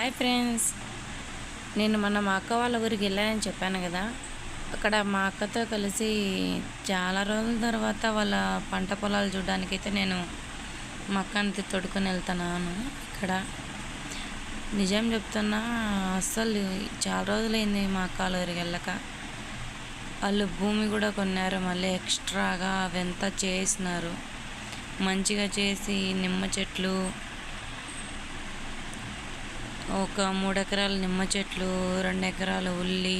Hi friends, నేను మొన్న మా అక్క వాళ్ళ ఊరికి వెళ్ళానని చెప్పాను కదా. అక్కడ మా అక్కతో కలిసి చాలా రోజుల తర్వాత వాళ్ళ పంట పొలాలు చూడడానికైతే నేను మా అక్కని తొడుకొని వెళ్తున్నాను. ఇక్కడ నిజం చెప్తున్నా, అస్సలు చాలా రోజులైంది మా అక్క వాళ్ళ ఊరికి వెళ్ళక. వాళ్ళు భూమి కూడా కొన్నారు, మళ్ళీ ఎక్స్ట్రాగా అవంతా చేసినారు. మంచిగా చేసి నిమ్మ చెట్లు, ఒక 3 ఎకరాల నిమ్మ చెట్లు, 2 ఎకరాల ఉల్లి,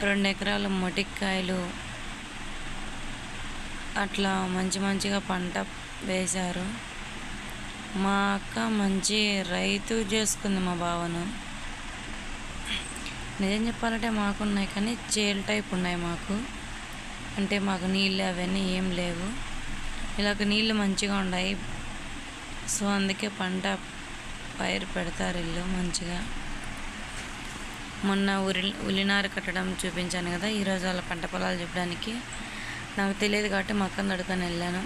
2 ఎకరాల మొటిక్కాయలు, అట్లా మంచిగా పంట వేశారు. మా అక్క మంచి రైతు చేసుకుంది మా బావను. నిజం చెప్పాలంటే మాకున్నాయి, కానీ చేలు టైప్ ఉన్నాయి మాకు. అంటే మాకు నీళ్ళు అవన్నీ ఏం లేవు. ఇలాగ నీళ్ళు మంచిగా ఉన్నాయి, సో అందుకే పంట పైరు పెడతారు ఇల్లు మంచిగా. మొన్న ఉల్లినారు కట్టడం చూపించాను కదా, ఈరోజు వాళ్ళ పంట పొలాలు చూపడానికి. నాకు తెలియదు కాబట్టి మా అక్కని తొడుకొని వెళ్ళాను.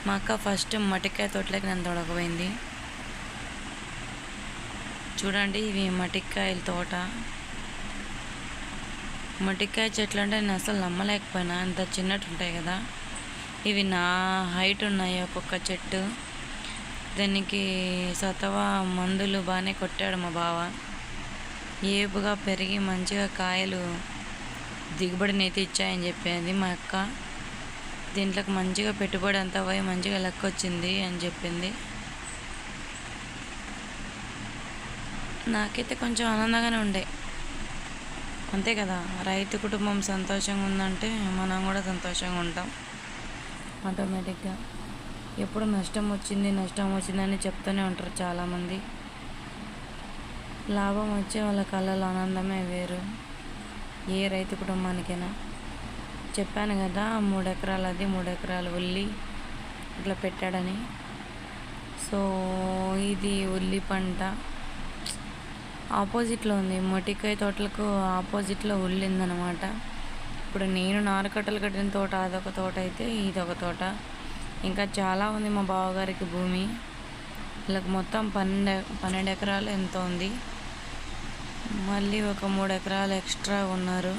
మా అక్క ఫస్ట్ మటికాయ తోటలోకి నన్ను తొడకపోయింది. చూడండి, ఇవి మటికాయల తోట. మటికాయ చెట్లు అంటే నేను అసలు నమ్మలేకపోయినా, అంత చిన్నట్టు ఉంటాయి కదా. ఇవి నా హైట్ ఉన్నాయి ఒక్కొక్క చెట్టు. దానికి సతవా మందులు బాగానే కొట్టాడు మా బావ. ఏపుగా పెరిగి మంచిగా కాయలు దిగుబడినైతే ఇచ్చాయని చెప్పింది మా అక్క. దీంట్లోకి మంచిగా పెట్టుబడి అంతా పోయి మంచిగా లెక్క వచ్చింది అని చెప్పింది. నాకైతే కొంచెం ఆనందంగానే ఉండే. అంతే కదా, రైతు కుటుంబం సంతోషంగా ఉందంటే మనం కూడా సంతోషంగా ఉంటాం ఆటోమేటిక్గా. ఎప్పుడు నష్టం వచ్చిందని చెప్తూనే ఉంటారు చాలామంది. లాభం వచ్చే వాళ్ళ కళ్ళలో ఆనందమే వేరు, ఏ రైతు కుటుంబానికైనా. చెప్పాను కదా, 3 ఎకరాలు అది, 3 ఎకరాలు ఉల్లి ఇట్లా పెట్టాడని. సో ఇది ఉల్లి పంట ఆపోజిట్లో ఉంది. మొటికాయ తోటలకు ఆపోజిట్లో ఉల్లి ఉందన్నమాట. ఇప్పుడు నేను నారుకట్టలు కట్టిన తోట అదొక తోట అయితే ఇదొక తోట. ఇంకా చాలా ఉంది మా బావగారికి భూమి. వీళ్ళకి మొత్తం 12 ఎకరాలు ఎంతో ఉంది. మళ్ళీ ఒక 3 ఎకరాలు ఎక్స్ట్రా ఉన్నారు.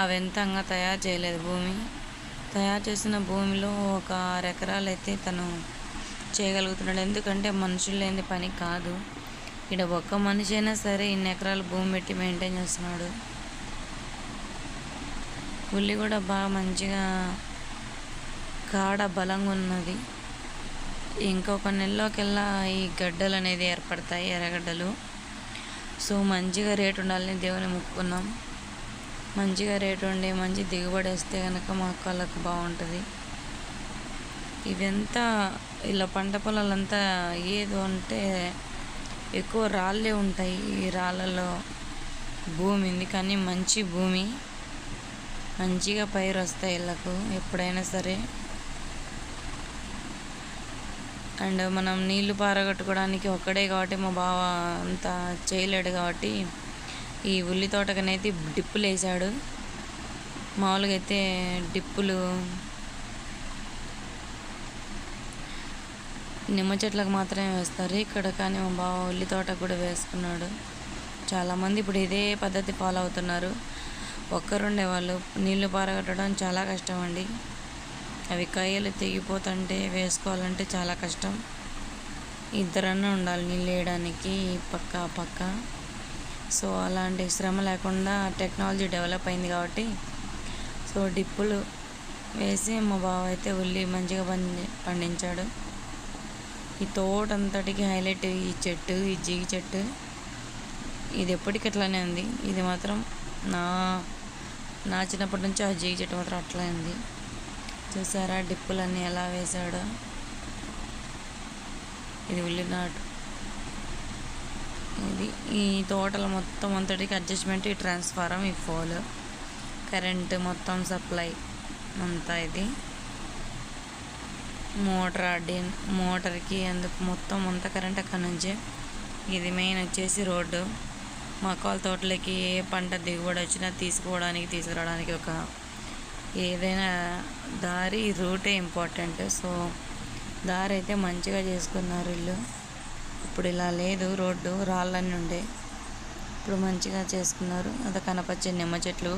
అవి ఎంతంగా తయారు చేయలేదు భూమి. తయారు చేసిన భూమిలో ఒక 6 ఎకరాలు అయితే తను చేయగలుగుతున్నాడు. ఎందుకంటే మనుషులు లేని పని కాదు. ఇక్కడ ఒక్క మనిషి అయినా సరే ఇన్ని ఎకరాలు భూమి పెట్టి మెయింటైన్ చేస్తున్నాడు. ఉల్లి కూడా బాగా మంచిగా కాడ బలంగా ఉన్నది. ఇంకొక నెలలోకెల్లా ఈ గడ్డలు అనేది ఏర్పడతాయి, ఎర్రగడ్డలు. సో మంచిగా రేటు ఉండాలని దేవుని మొక్కుకున్నాం. మంచిగా రేటు ఉండి మంచి దిగుబడి వస్తే కనుక మా అక్కలకు బాగుంటుంది. ఇవంతా ఇలా పంట పొలాలంతా ఏదో అంటే ఎక్కువ రాళ్ళే ఉంటాయి. ఈ రాళ్ళలో భూమి ఉంది, కానీ మంచి భూమి, మంచిగా పైరు వస్తాయి వీళ్ళకు ఎప్పుడైనా సరే. అండ్ మనం నీళ్లు పారగట్టుకోవడానికి ఒక్కడే కాబట్టి మా బావ అంతా చేయలేడు కాబట్టి ఈ ఉల్లి తోటకనైతే డిప్పులు వేసాడు. మామూలుగా అయితే డిప్పులు నిమ్మ చెట్లకు మాత్రమే వేస్తారు ఇక్కడ, కానీ మా బావ ఉల్లి తోటకు కూడా వేసుకున్నాడు. చాలామంది ఇప్పుడు ఇదే పద్ధతి ఫాలో అవుతున్నారు. ఒక్కరుండే వాళ్ళు నీళ్లు పారగట్టడం చాలా కష్టం అండి. అవి కాయలు తెగిపోతుంటే వేసుకోవాలంటే చాలా కష్టం. ఇద్దరన్నా ఉండాలి నీళ్ళు వేయడానికి, పక్క. సో అలాంటి శ్రమ లేకుండా టెక్నాలజీ డెవలప్ అయింది కాబట్టి సో డిప్పులు వేసి మా బావ అయితే ఉల్లి మంచిగా పండించాడు. ఈ తోట అంతటికి హైలైట్ ఈ చెట్టు, ఈ జీగి చెట్టు. ఇది ఎప్పటికీ అట్లానే ఉంది. ఇది మాత్రం నా చిన్నప్పటి నుంచి ఆ జీగి చెట్టు మాత్రం అట్లా ఉంది. చూసారా డిప్పులన్నీ ఎలా వేశాడో. ఇది ఉల్లినాటు. ఇది ఈ తోటల మొత్తం అంతటికి అడ్జస్ట్మెంట్ ఈ ట్రాన్స్ఫారం, ఈ పోల్, కరెంటు మొత్తం సప్లై అంతా. ఇది మోటార్కి అందుకు మొత్తం అంతా కరెంట్ అక్కడి నుంచే. ఇది మెయిన్ వచ్చేసి రోడ్డు. మా అక్క వాళ్ళ తోటలకి ఏ పంట దిగుబడి వచ్చినా తీసుకురావడానికి ఒక ఏదైనా దారి రూటే ఇంపార్టెంట్. సో దారి అయితే మంచిగా చేసుకున్నారు ఇల్లు. ఇప్పుడు ఇలా లేదు, రోడ్డు రాళ్ళని ఉండే, ఇప్పుడు మంచిగా చేసుకున్నారు. అది కనపచ్చే నిమ్మ చెట్లు.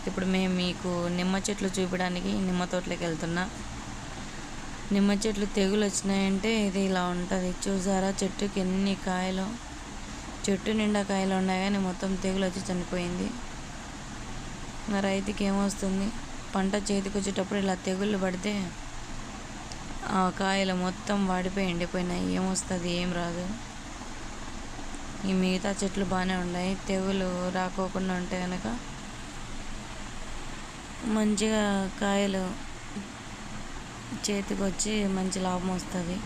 ఇప్పుడు మేము మీకు నిమ్మ చెట్లు చూపించడానికి నిమ్మ తోటలోకి వెళ్తున్నా. నిమ్మ చెట్లు తెగులు వచ్చినాయంటే ఇది ఇలా ఉంటుంది. చూసారా చెట్టుకి ఎన్ని కాయలు, చెట్టు నిండా కాయలు ఉన్నాయి కానీ మొత్తం తెగులు వచ్చి చనిపోయింది. రైతుకి ఏమొస్తుంది, పంట చేతికి వచ్చేటప్పుడు ఇలా తెగుళ్ళు పడితే ఆ కాయలు మొత్తం వాడిపోయి ఎండిపోయినాయి. ఏమొస్తుంది, ఏం రాదు. ఈ మిగతా చెట్లు బాగానే ఉన్నాయి. తెగులు రాకోకుండా ఉంటే కనుక మంచిగా కాయలు చేతికి వచ్చి మంచి లాభం వస్తుంది.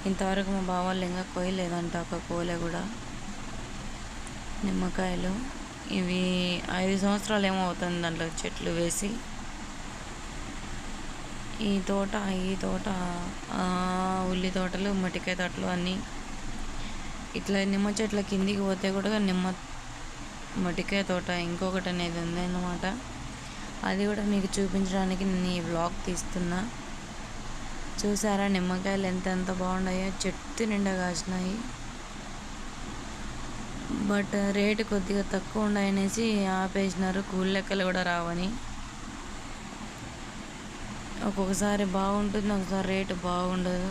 ఇంతవరకు మా బావ వాళ్ళు ఇంకా కోయలేదంట ఒక కోలే కూడా. నిమ్మకాయలు ఇవి 5 సంవత్సరాలు ఏమో అవుతుంది దాంట్లో చెట్లు వేసి. ఈ తోట ఉల్లి తోటలు, మట్టికాయ తోటలు అన్నీ ఇట్లా. నిమ్మ చెట్ల కిందికి పోతే కూడా మట్టికాయ తోట ఇంకొకటి అనేది ఉంది అన్నమాట. అది కూడా మీకు చూపించడానికి నేను ఈ వ్లాగ్ తీస్తున్నా. చూసారా నిమ్మకాయలు ఎంత బాగున్నాయో, చెట్టు నిండా కాసినాయి. బట్ రేటు కొద్దిగా తక్కువ ఉన్నాయనేసి ఆపేసినారు, కూలి లెక్కలు కూడా రావని. ఒక్కొక్కసారి బాగుంటుంది, ఒకసారి రేటు బాగుండదు.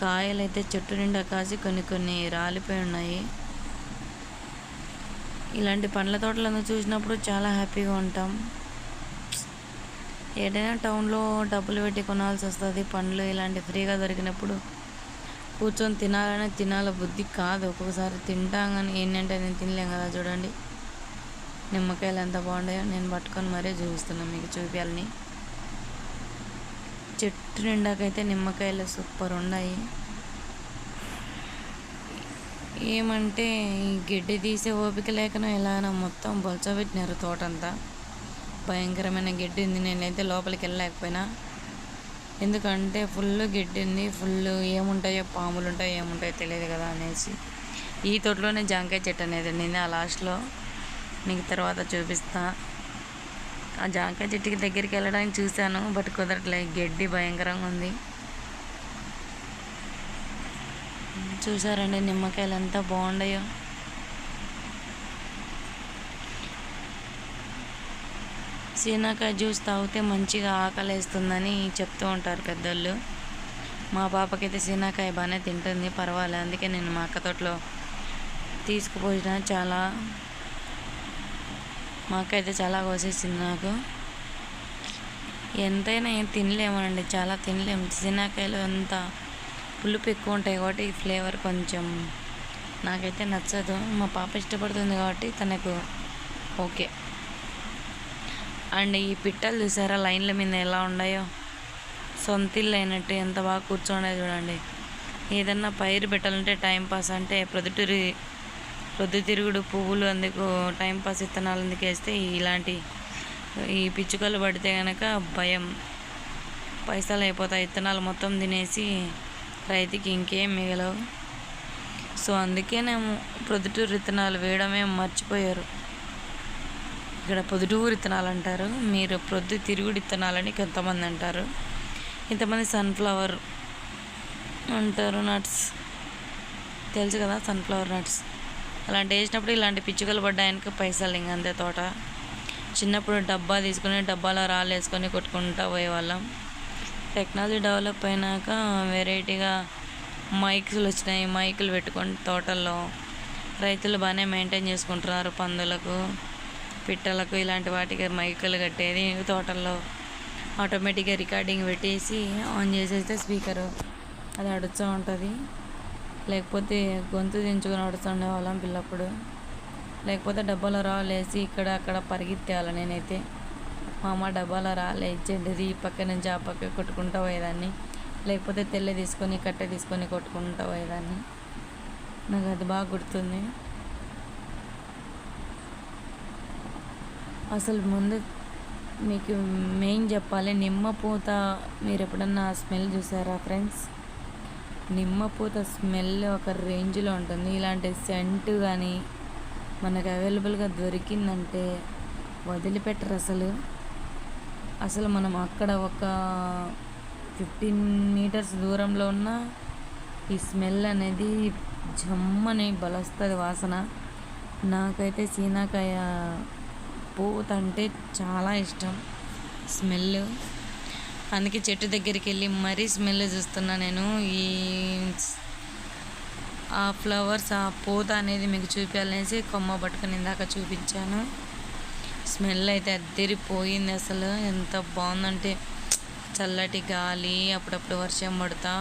కాయలు అయితే చెట్టు నిండా కాసి కొన్ని రాలిపోయి ఉన్నాయి. ఇలాంటి పండ్ల తోటలను చూసినప్పుడు చాలా హ్యాపీగా ఉంటాం. ఏదైనా టౌన్లో డబ్బులు పెట్టి కొనాల్సి వస్తుంది పండ్లు. ఇలాంటి ఫ్రీగా దొరికినప్పుడు కూర్చొని తినాల బుద్ధి కాదు. ఒక్కొక్కసారి తింటాం కానీ ఏంటంటే నేను తినలేం కదా. చూడండి నిమ్మకాయలు ఎంత బాగున్నాయో. నేను పట్టుకొని మరీ చూపిస్తున్నాను మీకు చూపించాలని. చెట్టు నిండాకైతే నిమ్మకాయలు సూపర్ ఉన్నాయి. ఏమంటే ఈ గడ్డి తీసే ఓపిక లేకనో ఎలానో మొత్తం బొల్చబెట్టినారు తోటంతా. భయంకరమైన గడ్డి ఉంది. నేనైతే లోపలికి వెళ్ళలేకపోయినా, ఎందుకంటే ఫుల్ గడ్డి ఉంది. ఫుల్ ఏముంటాయో, పాములు ఉంటాయో ఏముంటాయో తెలియదు కదా అనేసి. ఈ తోటలోనే జాంకాయ చెట్టు అనేది ఉండింది. ఆ లాస్ట్లో మీకు తర్వాత చూపిస్తా. ఆ జాంకాయ చెట్టుకి దగ్గరికి వెళ్ళడానికి చూశాను, బట్ కుదరట్లేదు, గడ్డి భయంకరంగా ఉంది. చూసారండి నిమ్మకాయలు ఎంత బాగున్నాయో. సీనాకాయ జ్యూస్ తాగితే మంచిగా ఆకలేస్తుందని చెప్తూ ఉంటారు పెద్దోళ్ళు. మా పాపకైతే సీనాకాయ బాగానే తింటుంది, పర్వాలేదు. అందుకే నేను మా అక్క తోటలో తీసుకుపోయిన మా అక్క అయితే చాలా కోసేసింది నాకు. ఎంతైనా ఏం తినలేమనండి, చాలా తినలేము. సీనాకాయలు అంత పులుపు ఎక్కువ ఉంటాయి కాబట్టి ఈ ఫ్లేవర్ కొంచెం నాకైతే నచ్చదు. మా పాప ఇష్టపడుతుంది కాబట్టి తనకు ఓకే. అండ్ ఈ పిట్టలు చూసారా లైన్ల మీద ఎలా ఉన్నాయో, సొంతిల్లు అయినట్టు ఎంత బాగా కూర్చోండే చూడండి. ఏదన్నా పైరు పెట్టాలంటే టైంపాస్ అంటే ప్రొద్దుతిరుగుడు పువ్వులు అందుకు టైంపాస్ విత్తనాలు అందుకు వేస్తే ఇలాంటి ఈ పిచ్చుకలు పడితే కనుక భయం, పైసలు అయిపోతాయి. విత్తనాలు మొత్తం తినేసి రైతుకి ఇంకేం మిగలవు. సో అందుకేనేమో ప్రొద్దుటూరు విత్తనాలు వేయడమే మర్చిపోయారు. ఇక్కడ పొద్దుటూరు విత్తనాలు అంటారు, మీరు ప్రొద్దుతిరుగుడు విత్తనాలని కొంతమంది అంటారు, ఇంతమంది సన్ఫ్లవర్ అంటారు. నట్స్ తెలుసు కదా, సన్ఫ్లవర్ నట్స్. అలాంటి వేసినప్పుడు ఇలాంటి పిచ్చుకలు పడ్డాయనికి పైసలు ఇంక అంతే. తోట చిన్నప్పుడు డబ్బా తీసుకుని డబ్బాలో రాళ్ళు వేసుకొని కొట్టుకుంటూ పోయేవాళ్ళం. టెక్నాలజీ డెవలప్ అయినాక వెరైటీగా మైకులు వచ్చినాయి. మైకులు పెట్టుకొని తోటల్లో రైతులు బాగానే మెయింటైన్ చేసుకుంటున్నారు. పందులకు, పిట్టలకు ఇలాంటి వాటికి మైకులు కట్టేది. తోటల్లో ఆటోమేటిక్గా రికార్డింగ్ పెట్టేసి ఆన్ చేసేస్తే స్పీకరు అది అడుస్తూ ఉంటుంది. లేకపోతే గొంతు దించుకొని అడుస్తుండే వాళ్ళం పిల్లప్పుడు. లేకపోతే డబ్బాలో రాళ్ళు వేసి ఇక్కడ అక్కడ పరిగెత్తేయాలి. నేనైతే మా అమ్మ డబ్బాలో రాళ్ళు వేసేది, ఈ పక్క నుంచి ఆ పక్క కొట్టుకుంటూ పోయేదాన్ని. లేకపోతే తెల్లె తీసుకొని కట్టె తీసుకొని కొట్టుకుంటూ పోయేదాన్ని. నాకు అది బాగా గుర్తుంది. అసలు ముందు మీకు మెయిన్ చెప్పాలి, నిమ్మపూత మీరు ఎప్పుడన్నా స్మెల్ చూసారా ఫ్రెండ్స్? నిమ్మపూత స్మెల్ ఒక రేంజ్లో ఉంటుంది. ఇలాంటి సెంట్ కానీ మనకు అవైలబుల్గా దొరికిందంటే వదిలిపెట్టరు అసలు. మనం అక్కడ ఒక 15 మీటర్స్ దూరంలో ఉన్న ఈ స్మెల్ అనేది జమ్మని బలస్తుంది వాసన. నాకైతే సీనాకాయ పూత అంటే చాలా ఇష్టం స్మెల్. అందుకే చెట్టు దగ్గరికి వెళ్ళి మరీ స్మెల్ చూస్తున్నా నేను. ఈ ఆ ఫ్లవర్స్, ఆ పూత అనేది మీకు చూపించాలనేసి కొమ్మ పట్టుకుని ఇందాక చూపించాను. స్మెల్ అయితే అద్దరిపోయింది అసలు. ఎంత బాగుందంటే చల్లటి గాలి, అప్పుడప్పుడు వర్షం పడుతా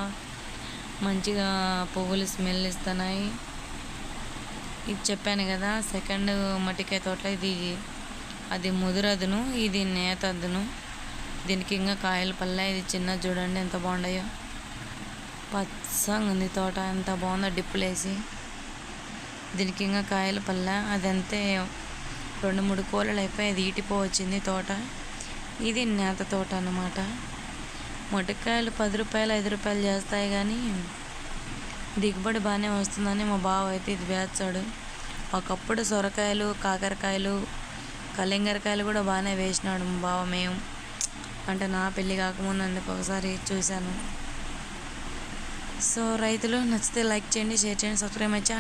మంచిగా పువ్వులు స్మెల్ ఇస్తున్నాయి. ఇది చెప్పాను కదా, సెకండ్ మట్టికాయ తోట ఇది. అది ముదురదును, ఇది నేతద్దును. దీనికి ఇంకా కాయలు పల్లె. ఇది చిన్న చూడండి ఎంత బాగున్నాయో. పచ్చగా ఉంది తోట, ఎంత బాగుందో డిప్పులేసి. దీనికి ఇంకా కాయలు పల్లె. అదంతే 2-3 కోలలు అయిపోయి అది ఈటిపో వచ్చింది తోట. ఇది నేత తోట అన్నమాట. మొటికాయలు 10 రూపాయలు 5 రూపాయలు చేస్తాయి, కానీ దిగుబడి బాగానే వస్తుందని మా బావ అయితే ఇది వేస్తాడు. ఒకప్పుడు సొరకాయలు, కాకరకాయలు, కలింగరకాయలు కూడా బాగానే వేసినాడు మా బావ. మేము అంటే నా పెళ్ళి కాకముందు అందుకు ఒకసారి చూశాను. సో రైతులు నచ్చితే లైక్ చేయండి, షేర్ చేయండి, సబ్స్క్రైబ్ అయ్యా.